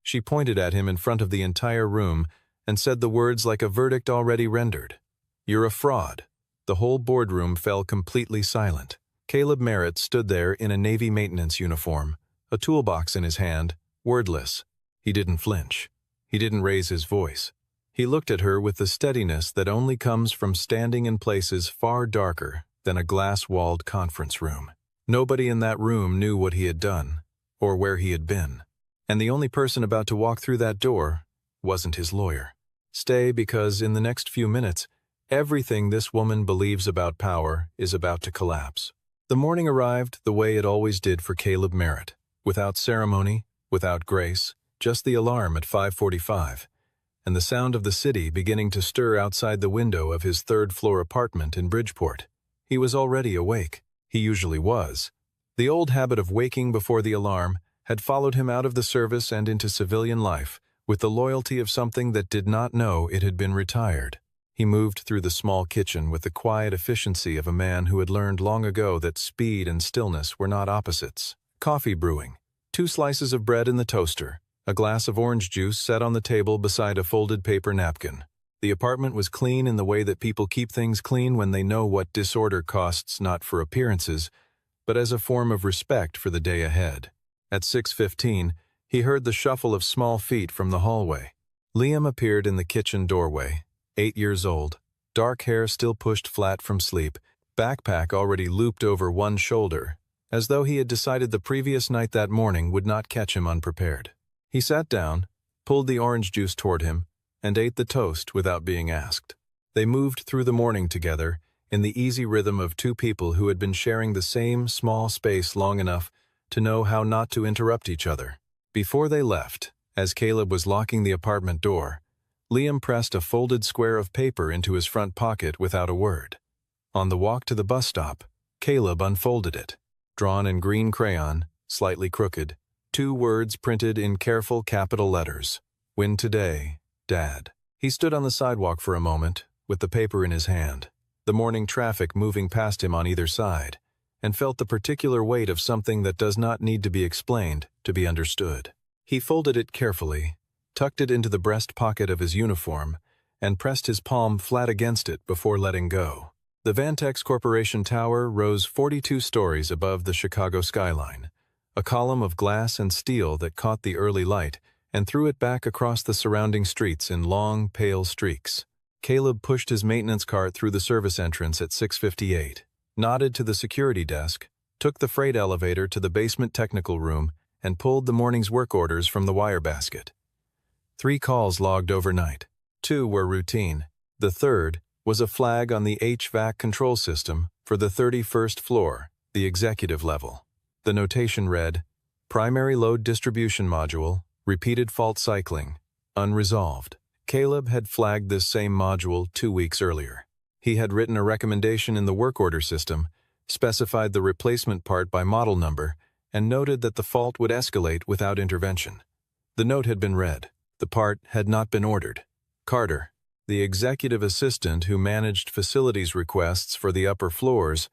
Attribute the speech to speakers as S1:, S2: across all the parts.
S1: She pointed at him in front of the entire room and said the words like a verdict already rendered. "You're a fraud." The whole boardroom fell completely silent. Caleb Merritt stood there in a Navy maintenance uniform, a toolbox in his hand, wordless. He didn't flinch. He didn't raise his voice. He looked at her with the steadiness that only comes from standing in places far darker than a glass-walled conference room. Nobody in that room knew what he had done, or where he had been. And the only person about to walk through that door wasn't his lawyer. Stay, because in the next few minutes, everything this woman believes about power is about to collapse. The morning arrived the way it always did for Caleb Merritt, without ceremony, without grace, just the alarm at 5:45, and the sound of the city beginning to stir outside the window of his third-floor apartment in Bridgeport. He was already awake. He usually was. The old habit of waking before the alarm had followed him out of the service and into civilian life, with the loyalty of something that did not know it had been retired. He moved through the small kitchen with the quiet efficiency of a man who had learned long ago that speed and stillness were not opposites. Coffee brewing, 2 slices of bread in the toaster, a glass of orange juice set on the table beside a folded paper napkin. The apartment was clean in the way that people keep things clean when they know what disorder costs, not for appearances, but as a form of respect for the day ahead. At 6:15, he heard the shuffle of small feet from the hallway. Liam appeared in the kitchen doorway, 8 years old, dark hair still pushed flat from sleep, backpack already looped over one shoulder, as though he had decided the previous night that morning would not catch him unprepared. He sat down, pulled the orange juice toward him, and ate the toast without being asked. They moved through the morning together, in the easy rhythm of 2 people who had been sharing the same small space long enough to know how not to interrupt each other. Before they left, as Caleb was locking the apartment door, Liam pressed a folded square of paper into his front pocket without a word. On the walk to the bus stop, Caleb unfolded it. Drawn in green crayon, slightly crooked, 2 words printed in careful capital letters. "Win today, Dad." He stood on the sidewalk for a moment, with the paper in his hand, the morning traffic moving past him on either side, and felt the particular weight of something that does not need to be explained to be understood. He folded it carefully, tucked it into the breast pocket of his uniform, and pressed his palm flat against it before letting go. The Vantex Corporation Tower rose 42 stories above the Chicago skyline, a column of glass and steel that caught the early light and threw it back across the surrounding streets in long, pale streaks. Caleb pushed his maintenance cart through the service entrance at 6:58, nodded to the security desk, took the freight elevator to the basement technical room, and pulled the morning's work orders from the wire basket. 3 calls logged overnight. 2 were routine. The third was a flag on the HVAC control system for the 31st floor, the executive level. The notation read, "Primary load distribution module, repeated fault cycling, unresolved." Caleb had flagged this same module 2 weeks earlier. He had written a recommendation in the work order system, specified the replacement part by model number, and noted that the fault would escalate without intervention. The note had been read. The part had not been ordered. Carter, the executive assistant who managed facilities requests for the upper floors,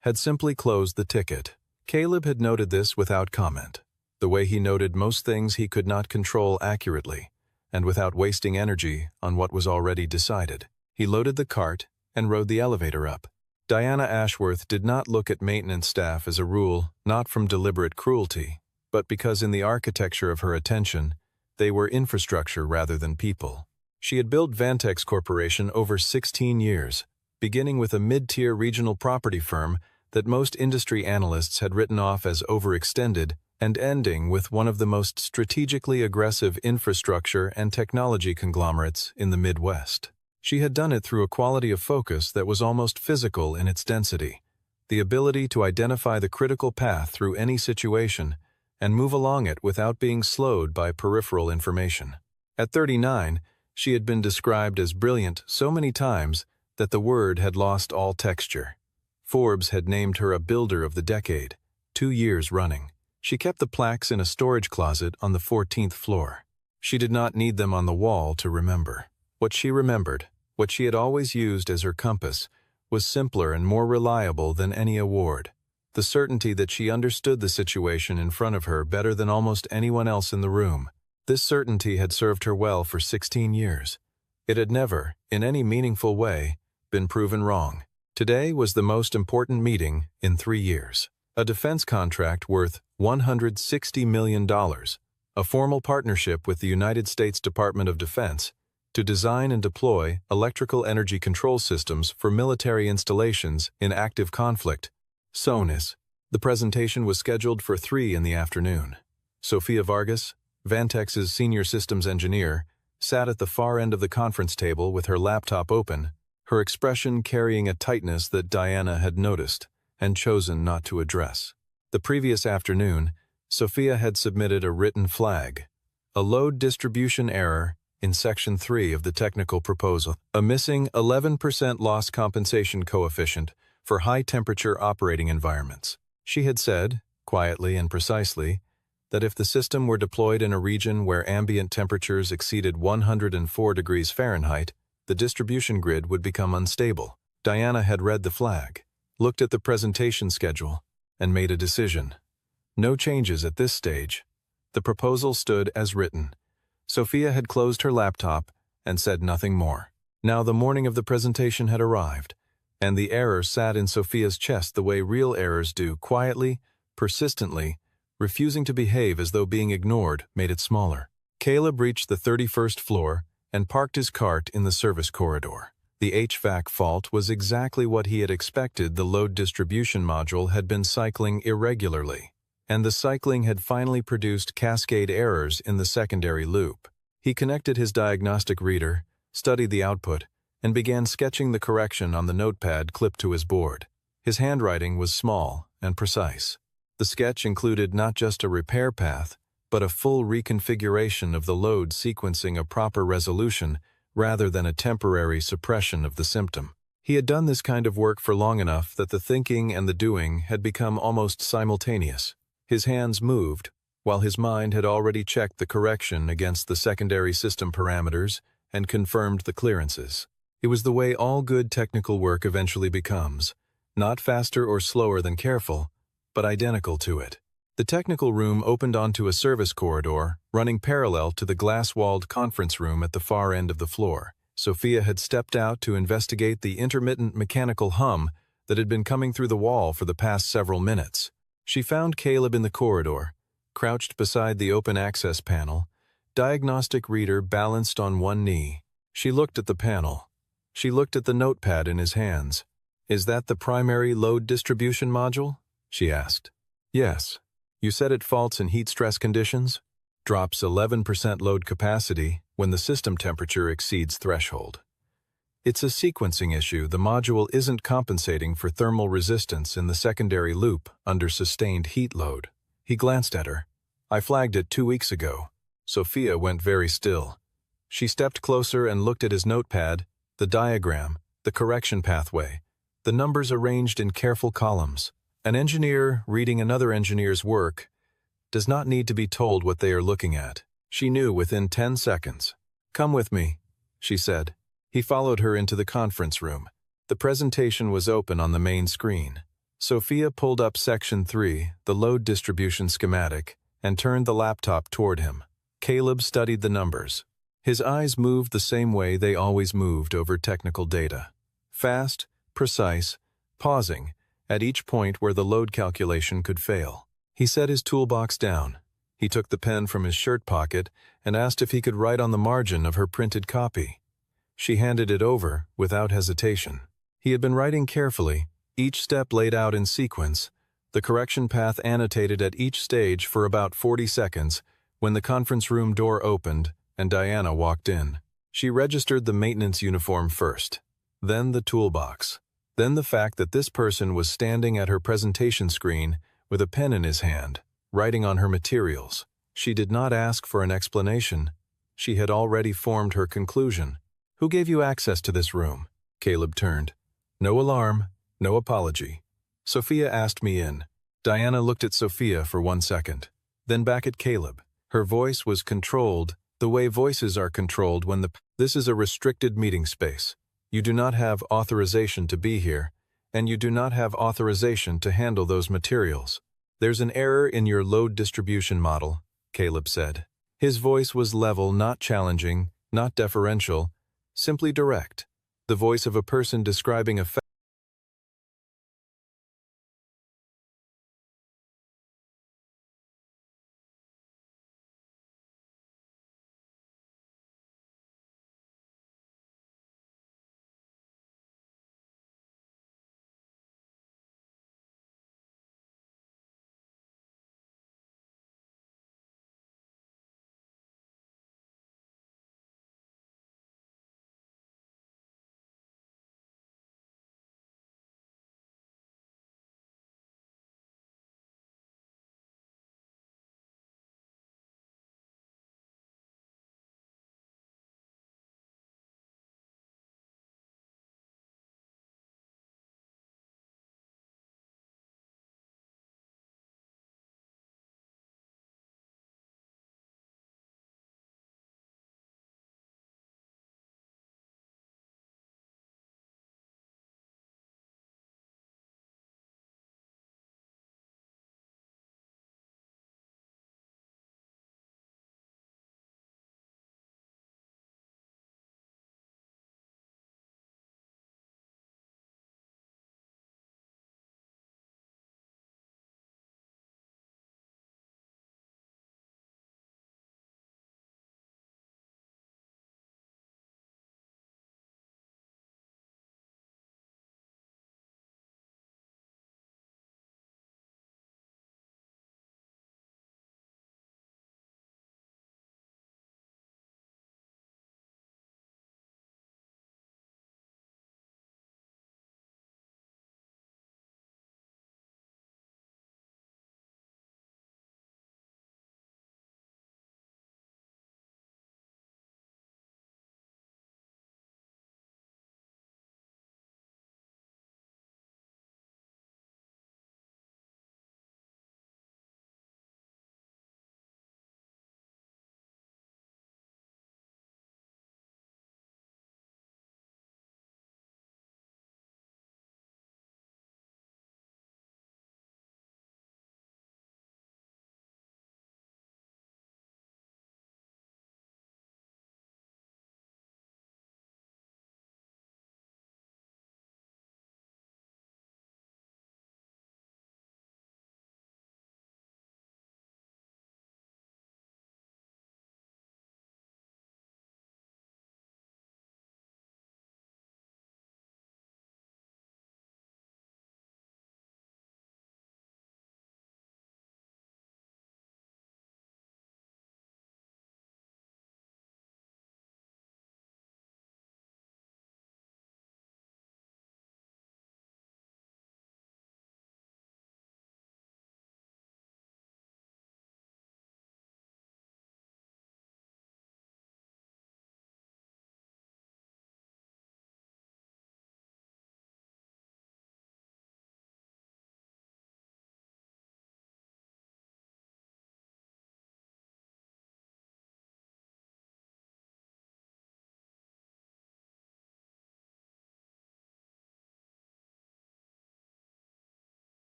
S1: had simply closed the ticket. Caleb had noted this without comment, the way he noted most things he could not control accurately, and without wasting energy on what was already decided. He loaded the cart and rode the elevator up. Diana Ashworth did not look at maintenance staff as a rule, not from deliberate cruelty, but because in the architecture of her attention, they were infrastructure rather than people. She had built Vantex Corporation over 16 years, beginning with a mid-tier regional property firm that most industry analysts had written off as overextended, and ending with one of the most strategically aggressive infrastructure and technology conglomerates in the Midwest. She had done it through a quality of focus that was almost physical in its density, the ability to identify the critical path through any situation and move along it without being slowed by peripheral information. At 39, she had been described as brilliant so many times that the word had lost all texture. Forbes had named her a builder of the decade, 2 years running. She kept the plaques in a storage closet on the 14th floor. She did not need them on the wall to remember. What she remembered, what she had always used as her compass, was simpler and more reliable than any award. The certainty that she understood the situation in front of her better than almost anyone else in the room. This certainty had served her well for 16 years. It had never, in any meaningful way, been proven wrong. Today was the most important meeting in 3 years. A defense contract worth $160 million, a formal partnership with the United States Department of Defense to design and deploy electrical energy control systems for military installations in active conflict. SONIS. The presentation was scheduled for 3 in the afternoon. Sofia Vargas, Vantex's senior systems engineer, sat at the far end of the conference table with her laptop open, her expression carrying a tightness that Diana had noticed and chosen not to address. The previous afternoon, Sofia had submitted a written flag, a load distribution error in Section 3 of the technical proposal, a missing 11% loss compensation coefficient for high-temperature operating environments. She had said, quietly and precisely, that if the system were deployed in a region where ambient temperatures exceeded 104 degrees Fahrenheit, the distribution grid would become unstable. Diana had read the flag, looked at the presentation schedule, and made a decision. No changes at this stage. The proposal stood as written. Sofia had closed her laptop and said nothing more. Now the morning of the presentation had arrived, and the error sat in Sofia's chest the way real errors do, quietly, persistently, refusing to behave as though being ignored made it smaller. Caleb reached the 31st floor and parked his cart in the service corridor. The HVAC fault was exactly what he had expected. The load distribution module had been cycling irregularly, and the cycling had finally produced cascade errors in the secondary loop. He connected his diagnostic reader, studied the output, and began sketching the correction on the notepad clipped to his board. His handwriting was small and precise. The sketch included not just a repair path, but a full reconfiguration of the load sequencing a proper resolution rather than a temporary suppression of the symptom. He had done this kind of work for long enough that the thinking and the doing had become almost simultaneous. His hands moved, while his mind had already checked the correction against the secondary system parameters and confirmed the clearances. It was the way all good technical work eventually becomes, not faster or slower than careful, but identical to it. The technical room opened onto a service corridor running parallel to the glass-walled conference room at the far end of the floor. Sofia had stepped out to investigate the intermittent mechanical hum that had been coming through the wall for the past several minutes. She found Caleb in the corridor, crouched beside the open access panel, diagnostic reader balanced on one knee. She looked at the panel. She looked at the notepad in his hands. "Is that the primary load distribution module?" she asked. "Yes. You said it faults in heat stress conditions? Drops 11% load capacity when the system temperature exceeds threshold. It's a sequencing issue. The module isn't compensating for thermal resistance in the secondary loop under sustained heat load." He glanced at her. "I flagged it 2 weeks ago." Sofia went very still. She stepped closer and looked at his notepad, the diagram, the correction pathway, the numbers arranged in careful columns. An engineer reading another engineer's work does not need to be told what they are looking at. She knew within 10 seconds. "Come with me," she said. He followed her into the conference room. The presentation was open on the main screen. Sofia pulled up Section 3, the load distribution schematic, and turned the laptop toward him. Caleb studied the numbers. His eyes moved the same way they always moved over technical data. Fast, precise, pausing at each point where the load calculation could fail. He set his toolbox down. He took the pen from his shirt pocket and asked if he could write on the margin of her printed copy. She handed it over without hesitation. He had been writing carefully, each step laid out in sequence, the correction path annotated at each stage for about 40 seconds, when the conference room door opened and Diana walked in. She registered the maintenance uniform first, then the toolbox, then the fact that this person was standing at her presentation screen with a pen in his hand, writing on her materials. She did not ask for an explanation. She had already formed her conclusion. "Who gave you access to this room?" Caleb turned. No alarm, no apology. "Sofia asked me in." Diana looked at Sofia for 1 second, then back at Caleb. Her voice was controlled, the way voices are controlled when "This is a restricted meeting space. You do not have authorization to be here, and you do not have authorization to handle those materials. There's an error in your load distribution model," Caleb said. His voice was level, not challenging, not deferential, simply direct, the voice of a person describing a fact.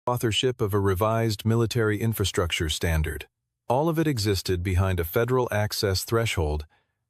S1: authorship of a revised military infrastructure standard. All of it existed behind a federal access threshold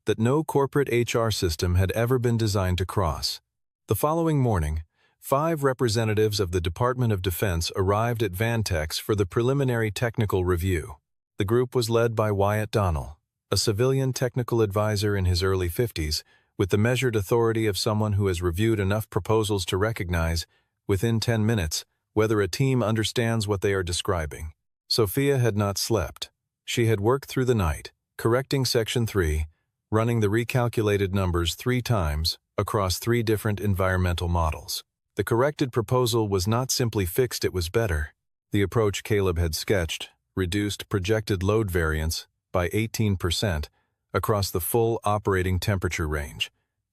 S1: that no corporate HR system had ever been designed to cross. The following morning, 5 representatives of the Department of Defense arrived at Vantex for the preliminary technical review. The group was led by Wyatt Donnell, a civilian technical advisor in his early 50s, with the measured authority of someone who has reviewed enough proposals to recognize, within 10 minutes, whether a team understands what they are describing. Sophia had not slept. She had worked through the night, correcting Section 3, running the recalculated numbers 3 times across 3 different environmental models. The corrected proposal was not simply fixed, it was better. The approach Caleb had sketched reduced projected load variance by 18% across the full operating temperature range.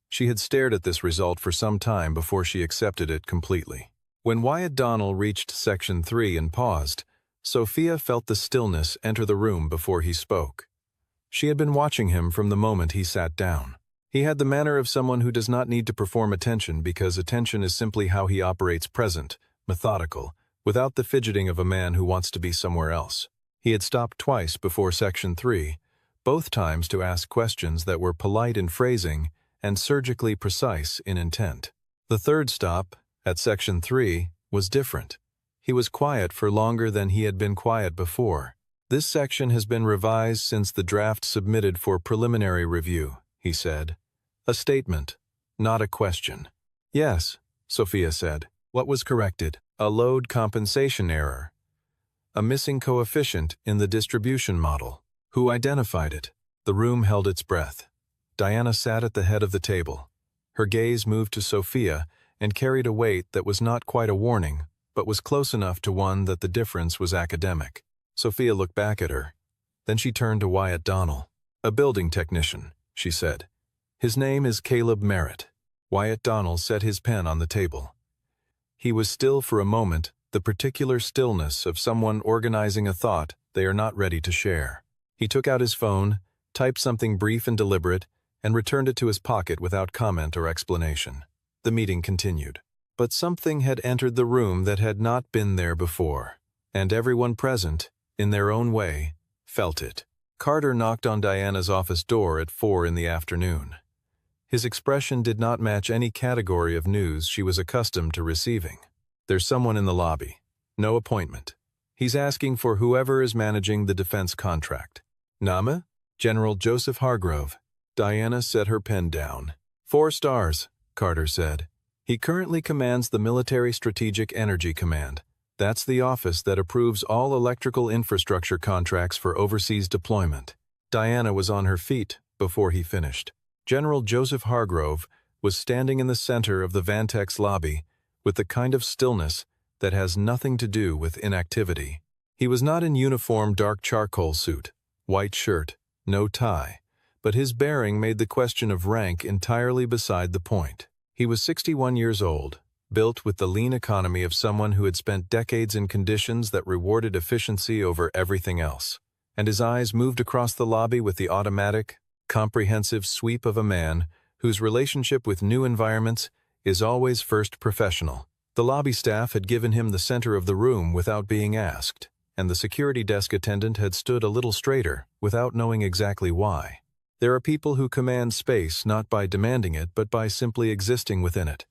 S1: She had stared at this result for some time before she accepted it completely. When Wyatt Donnell reached Section 3 and paused, Sophia felt the stillness enter the room before he spoke. She had been watching him from the moment he sat down. He had the manner of someone who does not need to perform attention because attention is simply how he operates, present, methodical, without the fidgeting of a man who wants to be somewhere else. He had stopped twice before Section 3, both times to ask questions that were polite in phrasing and surgically precise in intent. The third stop, at Section 3, was different. He was quiet for longer than he had been quiet before. This section has been revised since the draft submitted for preliminary review, he said. A statement, not a question. Yes, Sophia said. What was corrected? A load compensation error. A missing coefficient in the distribution model. Who identified it? The room held its breath. Diana sat at the head of the table. Her gaze moved to Sophia and carried a weight that was not quite a warning, but was close enough to one that the difference was academic. Sophia looked back at her. Then she turned to Wyatt Donnell. A building technician, she said. His name is Caleb Merritt. Wyatt Donnell set his pen on the table. He was still for a moment, the particular stillness of someone organizing a thought they are not ready to share. He took out his phone, typed something brief and deliberate, and returned it to his pocket without comment or explanation. The meeting continued. But something had entered the room that had not been there before, and everyone present, in their own way, felt it. Carter knocked on Diana's office door at 4 in the afternoon. His expression did not match any category of news she was accustomed to receiving. There's someone in the lobby. No appointment. He's asking for whoever is managing the defense contract. Name? General Joseph Hargrove. Diana set her pen down. 4 stars, Carter said. He currently commands the Military Strategic Energy Command. That's the office that approves all electrical infrastructure contracts for overseas deployment. Diana was on her feet before he finished. General Joseph Hargrove was standing in the center of the Vantex lobby with the kind of stillness that has nothing to do with inactivity. He was not in uniform dark charcoal suit, white shirt, no tie, but his bearing made the question of rank entirely beside the point. He was 61 years old, built with the lean economy of someone who had spent decades in conditions that rewarded efficiency over everything else, and his eyes moved across the lobby with the automatic, comprehensive sweep of a man whose relationship with new environments is always first professional. The lobby staff had given him the center of the room without being asked, and the security desk attendant had stood a little straighter without knowing exactly why. There are people who command space not by demanding it but by simply existing within it,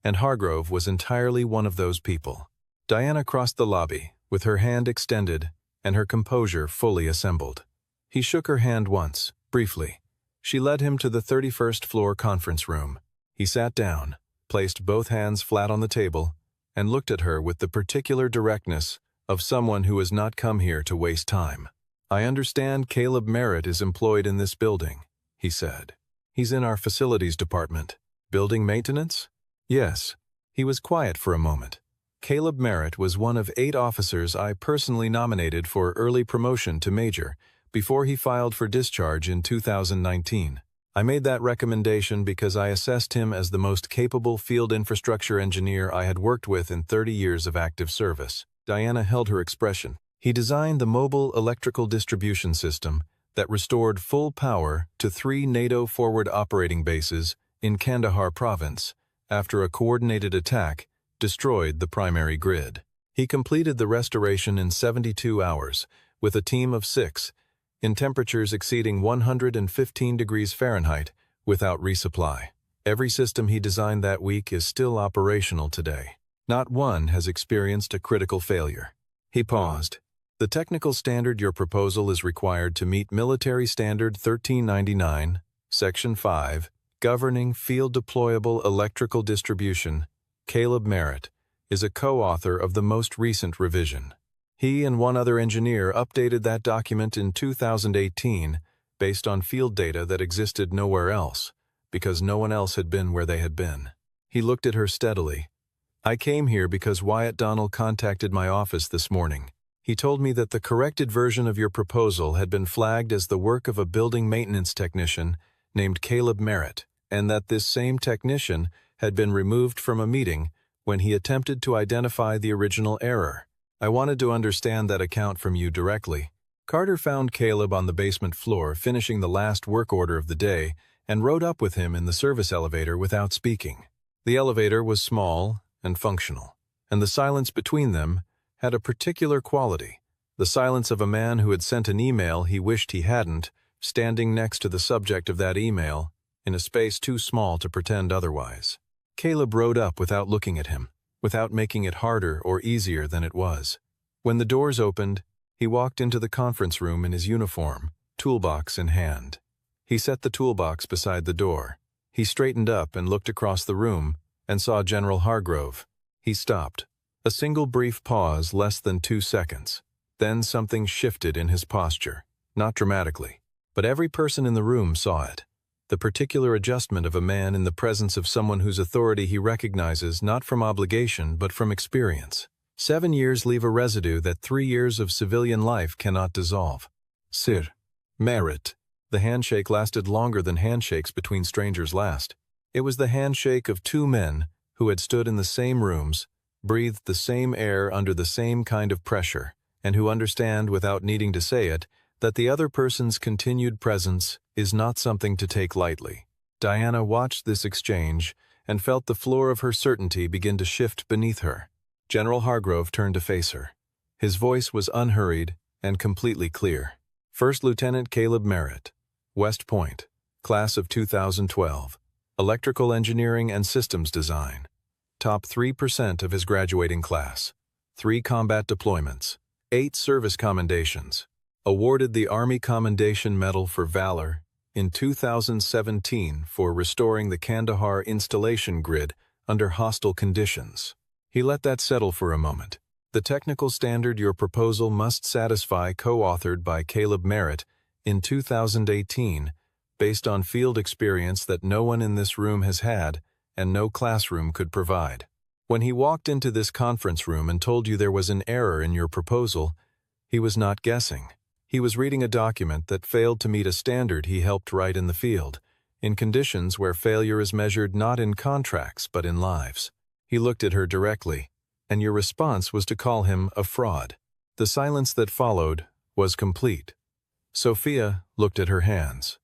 S1: and Hargrove was entirely one of those people. Diana crossed the lobby, with her hand extended and her composure fully assembled. He shook her hand once, briefly. She led him to the 31st floor conference room. He sat down, placed both hands flat on the table, and looked at her with the particular directness of someone who has not come here to waste time. I understand Caleb Merritt is employed in this building, he said. He's in our facilities department. Building maintenance? Yes. He was quiet for a moment. Caleb Merritt was one of 8 officers I personally nominated for early promotion to major before he filed for discharge in 2019. I made that recommendation because I assessed him as the most capable field infrastructure engineer I had worked with in 30 years of active service. Diana held her expression. He designed the mobile electrical distribution system that restored full power to 3 NATO forward operating bases in Kandahar province after a coordinated attack destroyed the primary grid. He completed the restoration in 72 hours, with a team of 6, in temperatures exceeding 115 degrees Fahrenheit, without resupply. Every system he designed that week is still operational today. Not one has experienced a critical failure. He paused. The technical standard your proposal is required to meet Military Standard 1399, Section 5, governing field deployable electrical distribution. Caleb Merritt is a co-author of the most recent revision. He and one other engineer updated that document in 2018 based on field data that existed nowhere else, because no one else had been where they had been. He looked at her steadily. I came here because Wyatt Donnell contacted my office this morning. He told me that the corrected version of your proposal had been flagged as the work of a building maintenance technician named Caleb Merritt, and that this same technician had been removed from a meeting when he attempted to identify the original error. I wanted to understand that account from you directly. Carter found Caleb on the basement floor finishing the last work order of the day and rode up with him in the service elevator without speaking. The elevator was small and functional, and the silence between them had a particular quality, the silence of a man who had sent an email he wished he hadn't, standing next to the subject of that email, in a space too small to pretend otherwise. Caleb rode up without looking at him, without making it harder or easier than it was. When the doors opened, he walked into the conference room in his uniform, toolbox in hand. He set the toolbox beside the door. He straightened up and looked across the room and saw General Hargrove. He stopped. A single brief pause, less than 2 seconds. Then something shifted in his posture, not dramatically, but every person in the room saw it. The particular adjustment of a man in the presence of someone whose authority he recognizes not from obligation but from experience. 7 years leave a residue that 3 years of civilian life cannot dissolve. Sir Merritt. The handshake lasted longer than handshakes between strangers last. It was the handshake of 2 men who had stood in the same rooms, breathed the same air under the same kind of pressure, and who understand without needing to say it that the other person's continued presence is not something to take lightly. Diana watched this exchange and felt the floor of her certainty begin to shift beneath her. General Hargrove turned to face her. His voice was unhurried and completely clear. First Lieutenant Caleb Merritt, West Point, Class of 2012, Electrical Engineering and Systems Design. Top 3% of his graduating class. 3 combat deployments. 8 service commendations. Awarded the Army Commendation Medal for Valor in 2017 for restoring the Kandahar installation grid under hostile conditions. He let that settle for a moment. The technical standard your proposal must satisfy, co-authored by Caleb Merritt in 2018, based on field experience that no one in this room has had and no classroom could provide. When he walked into this conference room and told you there was an error in your proposal, he was not guessing. He was reading a document that failed to meet a standard he helped write in the field, in conditions where failure is measured not in contracts but in lives. He looked at her directly, and your response was to call him a fraud. The silence that followed was complete. Sophia looked at her hands.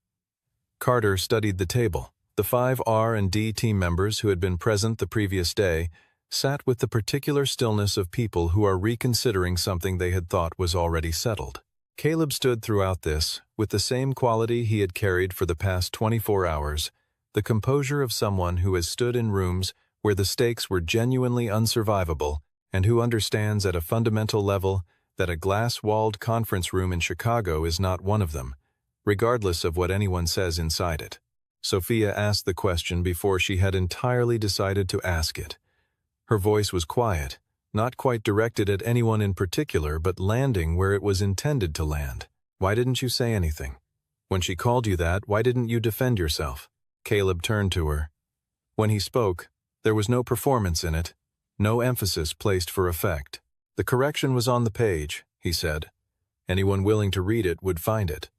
S1: Carter studied the table. The 5 R&D team members who had been present the previous day sat with the particular stillness of people who are reconsidering something they had thought was already settled. Caleb stood throughout this, with the same quality he had carried for the past 24 hours, the composure of someone who has stood in rooms where the stakes were genuinely unsurvivable and who understands at a fundamental level that a glass-walled conference room in Chicago is not one of them, regardless of what anyone says inside it. Sophia asked the question before she had entirely decided to ask it. Her voice was quiet, not quite directed at anyone in particular, but landing where it was intended to land. Why didn't you say anything? When she called you that, why didn't you defend yourself? Caleb turned to her. When he spoke, there was no performance in it, no emphasis placed for effect. The correction was on the page, he said. Anyone willing to read it would find it.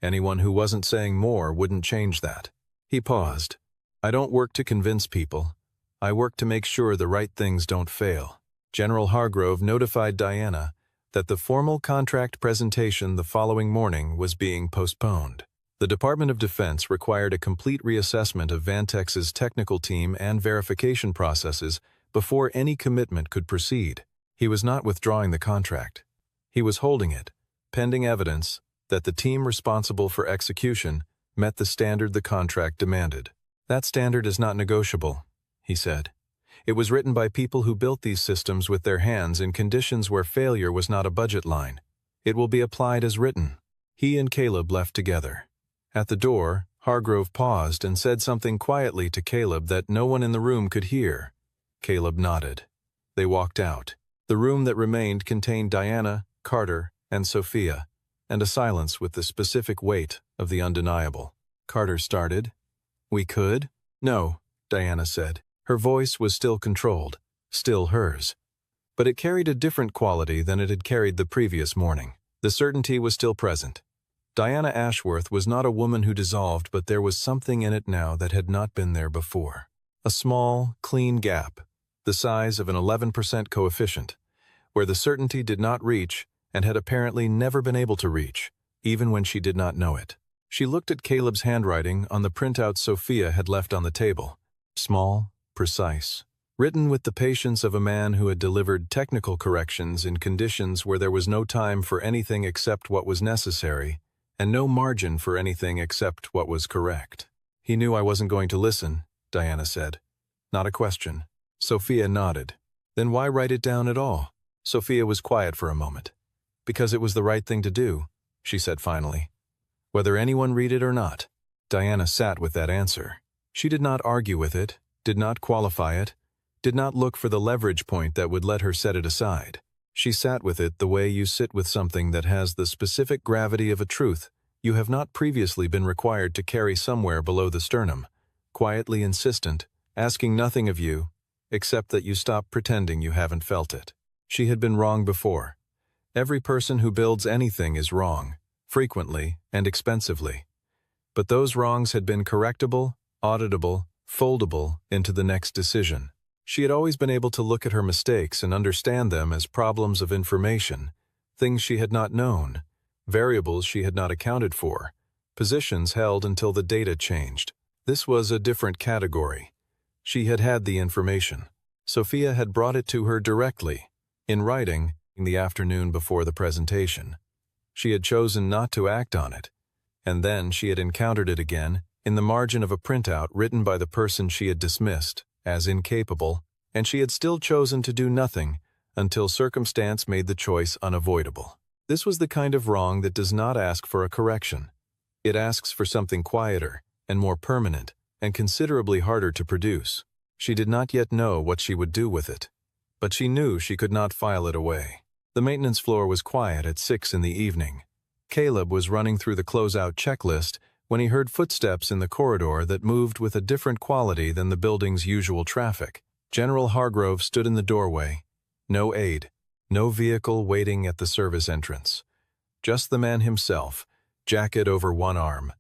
S1: Anyone who wasn't saying more wouldn't change that. He paused. I don't work to convince people. I work to make sure the right things don't fail. General Hargrove notified Diana that the formal contract presentation the following morning was being postponed. The Department of Defense required a complete reassessment of Vantex's technical team and verification processes before any commitment could proceed. He was not withdrawing the contract. He was holding it, pending evidence that the team responsible for execution met the standard the contract demanded. That standard is not negotiable, he said. It was written by people who built these systems with their hands in conditions where failure was not a budget line. It will be applied as written. He and Caleb left together. At the door, Hargrove paused and said something quietly to Caleb that no one in the room could hear. Caleb nodded. They walked out. The room that remained contained Diana, Carter, and Sophia, and a silence with the specific weight of the undeniable. Carter started. "We could?" "No," Diana said. Her voice was still controlled, still hers. But it carried a different quality than it had carried the previous morning. The certainty was still present. Diana Ashworth was not a woman who dissolved, but there was something in it now that had not been there before. A small, clean gap, the size of an 11% coefficient, where the certainty did not reach and had apparently never been able to reach, even when she did not know it. She looked at Caleb's handwriting on the printout Sophia had left on the table. Small, precise, written with the patience of a man who had delivered technical corrections in conditions where there was no time for anything except what was necessary, and no margin for anything except what was correct. "He knew I wasn't going to listen," Diana said. "Not a question." Sophia nodded. "Then why write it down at all?" Sophia was quiet for a moment. "Because it was the right thing to do," she said finally. "Whether anyone read it or not." Diana sat with that answer. She did not argue with it, did not qualify it, did not look for the leverage point that would let her set it aside. She sat with it the way you sit with something that has the specific gravity of a truth you have not previously been required to carry somewhere below the sternum, quietly insistent, asking nothing of you, except that you stop pretending you haven't felt it. She had been wrong before. Every person who builds anything is wrong, frequently and expensively. But those wrongs had been correctable, auditable, foldable into the next decision. She had always been able to look at her mistakes and understand them as problems of information, things she had not known, variables she had not accounted for, positions held until the data changed. This was a different category. She had had the information. Sophia had brought it to her directly, in writing, in the afternoon before the presentation. She had chosen not to act on it, and then she had encountered it again in the margin of a printout written by the person she had dismissed as incapable, and she had still chosen to do nothing until circumstance made the choice unavoidable. This was the kind of wrong that does not ask for a correction. It asks for something quieter and more permanent and considerably harder to produce. She did not yet know what she would do with it, but she knew she could not file it away. The maintenance floor was quiet at 6 in the evening. Caleb was running through the closeout checklist when he heard footsteps in the corridor that moved with a different quality than the building's usual traffic. General Hargrove stood in the doorway. No aide, no vehicle waiting at the service entrance. Just the man himself, jacket over one arm,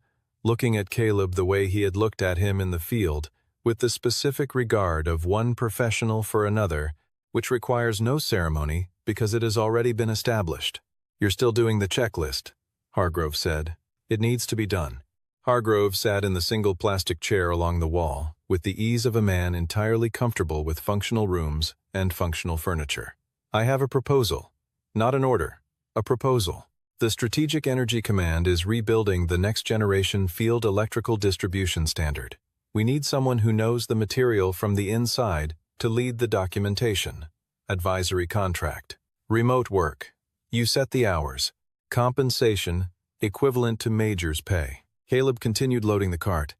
S1: looking at Caleb the way he had looked at him in the field, with the specific regard of one professional for another, which requires no ceremony because it has already been established. "You're still doing the checklist," Hargrove said. "It needs to be done." Hargrove sat in the single plastic chair along the wall, with the ease of a man entirely comfortable with functional rooms and functional furniture. "I have a proposal. Not an order. A proposal. The Strategic Energy Command is rebuilding the next-generation field electrical distribution standard. We need someone who knows the material from the inside to lead the documentation. Advisory contract. Remote work. You set the hours. Compensation equivalent to major's pay." Caleb continued loading the cart.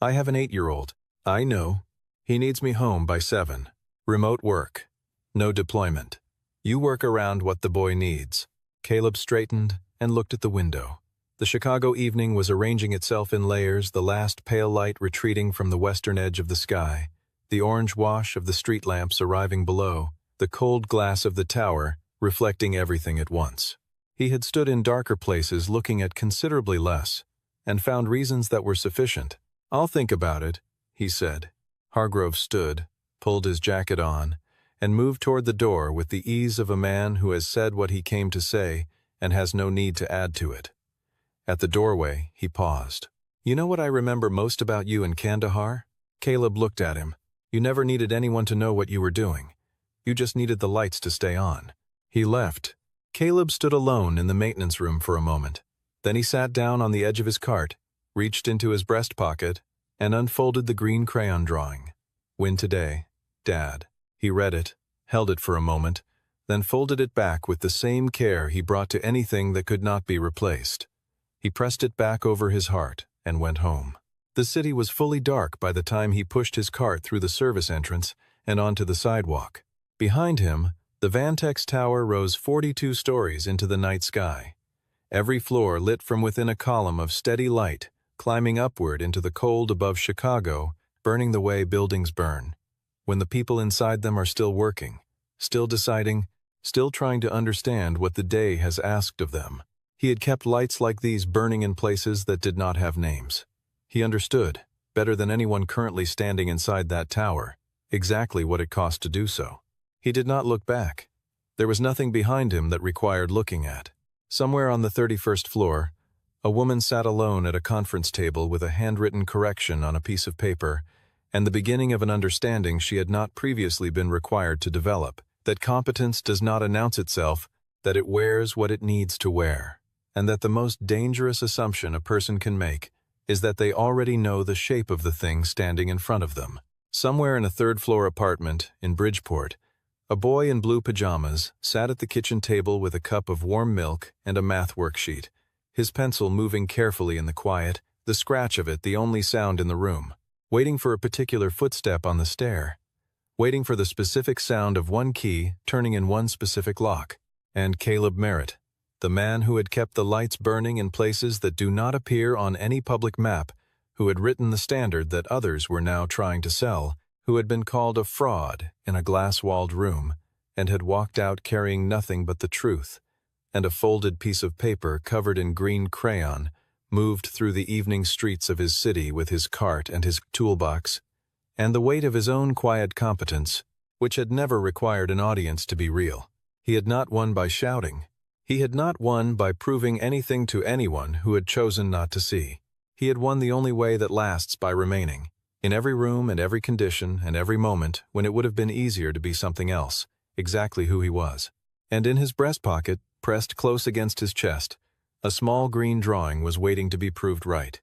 S1: "I have an 8-year-old. I know. He needs me home by 7. Remote work. No deployment. You work around what the boy needs." Caleb straightened and looked at the window. The Chicago evening was arranging itself in layers, the last pale light retreating from the western edge of the sky, the orange wash of the street lamps arriving below, the cold glass of the tower reflecting everything at once. He had stood in darker places looking at considerably less, and found reasons that were sufficient. "I'll think about it," he said. Hargrove stood, pulled his jacket on, and moved toward the door with the ease of a man who has said what he came to say and has no need to add to it. At the doorway, he paused. "You know what I remember most about you in Kandahar?" Caleb looked at him. "You never needed anyone to know what you were doing. You just needed the lights to stay on. He left. Caleb stood alone in the maintenance room for a moment. Then he sat down on the edge of his cart, reached into his breast pocket, and unfolded the green crayon drawing. Win today, Dad. He read it, held it for a moment, then folded it back with the same care he brought to anything that could not be replaced. He pressed it back over his heart and went home. The city was fully dark by the time he pushed his cart through the service entrance and onto the sidewalk. Behind him, the Vantex Tower rose 42 stories into the night sky. Every floor lit from within a column of steady light, climbing upward into the cold above Chicago, burning the way buildings burn, when the people inside them are still working, still deciding, still trying to understand what the day has asked of them. He had kept lights like these burning in places that did not have names. He understood, better than anyone currently standing inside that tower, exactly what it cost to do so. He did not look back. There was nothing behind him that required looking at. Somewhere on the 31st floor, a woman sat alone at a conference table with a handwritten correction on a piece of paper and the beginning of an understanding she had not previously been required to develop, that competence does not announce itself, that it wears what it needs to wear, and that the most dangerous assumption a person can make is that they already know the shape of the thing standing in front of them. Somewhere in a third-floor apartment in Bridgeport, a boy in blue pajamas sat at the kitchen table with a cup of warm milk and a math worksheet, his pencil moving carefully in the quiet, the scratch of it the only sound in the room, waiting for a particular footstep on the stair, waiting for the specific sound of one key turning in one specific lock. And Caleb Merritt, the man who had kept the lights burning in places that do not appear on any public map, who had written the standard that others were now trying to sell, who had been called a fraud in a glass-walled room, and had walked out carrying nothing but the truth, and a folded piece of paper covered in green crayon, moved through the evening streets of his city with his cart and his toolbox, and the weight of his own quiet competence, which had never required an audience to be real. He had not won by shouting. He had not won by proving anything to anyone who had chosen not to see. He had won the only way that lasts by remaining, in every room and every condition and every moment when it would have been easier to be something else, exactly who he was. And in his breast pocket, pressed close against his chest, a small green drawing was waiting to be proved right.